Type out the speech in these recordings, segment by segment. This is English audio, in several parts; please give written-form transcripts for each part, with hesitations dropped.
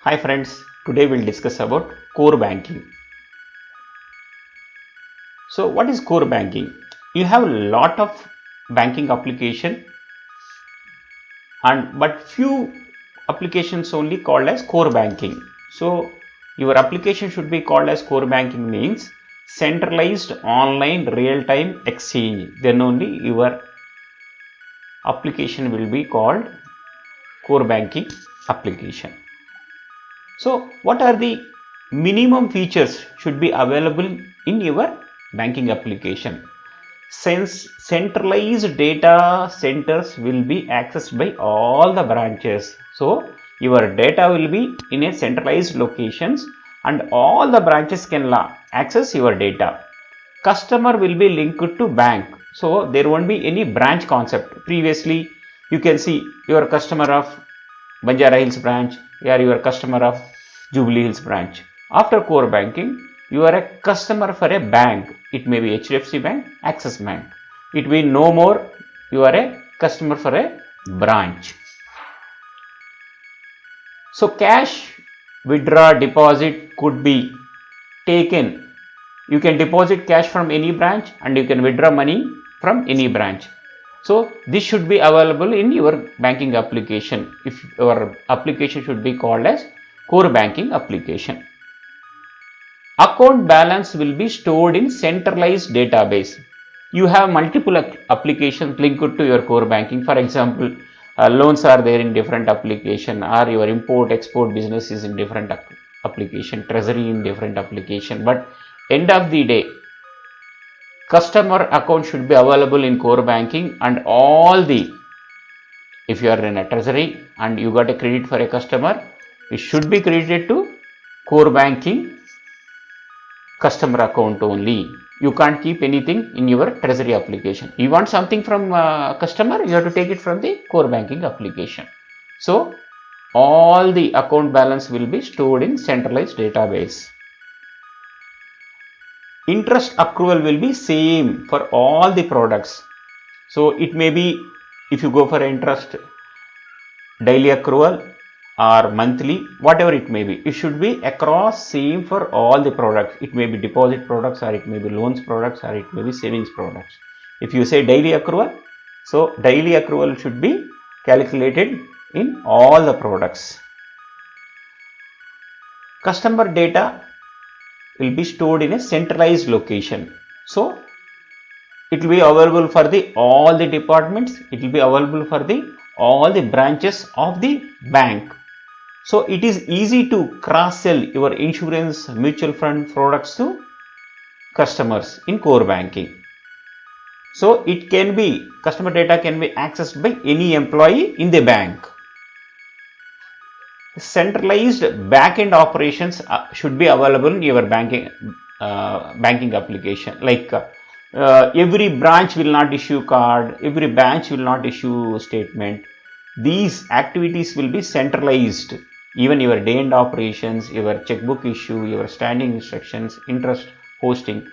Hi friends, today we'll discuss about core banking. So what is core banking? You have a lot of banking application but few applications only called as core banking. So your application should be called as core banking means centralized online real-time exchange. Then only your application will be called core banking application. So what are the minimum features should be available in your banking application? Since centralized data centers will be accessed by all the branches. So your data will be in a centralized locations and all the branches can access your data. Customer will be linked to bank. So there won't be any branch concept. Previously you can see your customer of Banjara Hills branch, you are your customer of Jubilee Hills branch. After core banking, you are a customer for a bank. It may be HDFC Bank, Axis Bank. It will no more you are a customer for a branch. So cash withdraw deposit could be taken. You can deposit cash from any branch and you can withdraw money from any branch. So this should be available in your banking application. If your application should be called as core banking application. Account balance will be stored in centralized database. You have multiple applications linked to your core banking. For example, loans are there in different application, or your import export business is in different application, treasury in different application. But end of the day, customer account should be available in core banking, and all the, if you are in a treasury and you got a credit for a customer, it should be credited to core banking customer account only. You can't keep anything in your treasury application. You want something from customer, you have to take it from the core banking application. So all the account balance will be stored in centralized database. Interest accrual will be same for all the products. So it may be, if you go for interest daily accrual or monthly, whatever it may be, it should be across same for all the products. It may be deposit products, or it may be loans products, or it may be savings products. If you say daily accrual, so daily accrual should be calculated in all the products. Customer data will be stored in a centralized location. So it will be available for the all the departments. It will be available for the all the branches of the bank. So it is easy to cross sell your insurance mutual fund products to customers in core banking. So it can be, customer data can be accessed by any employee in the bank. Centralized back-end operations should be available in your banking application. Like every branch will not issue card, every branch will not issue statement. These activities will be centralized. Even your day-end operations, your checkbook issue, your standing instructions, interest posting,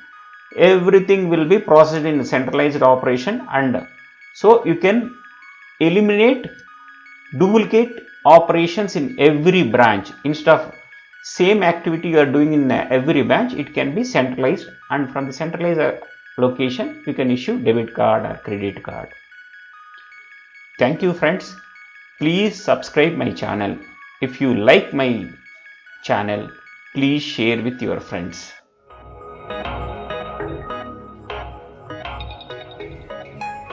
everything will be processed in centralized operation, and so you can eliminate duplicate operations in every branch. Instead of same activity you are doing in every branch, it can be centralized, and from the centralized location you can issue debit card or credit card. Thank you friends. Please subscribe my channel. If you like my channel, please share with your friends.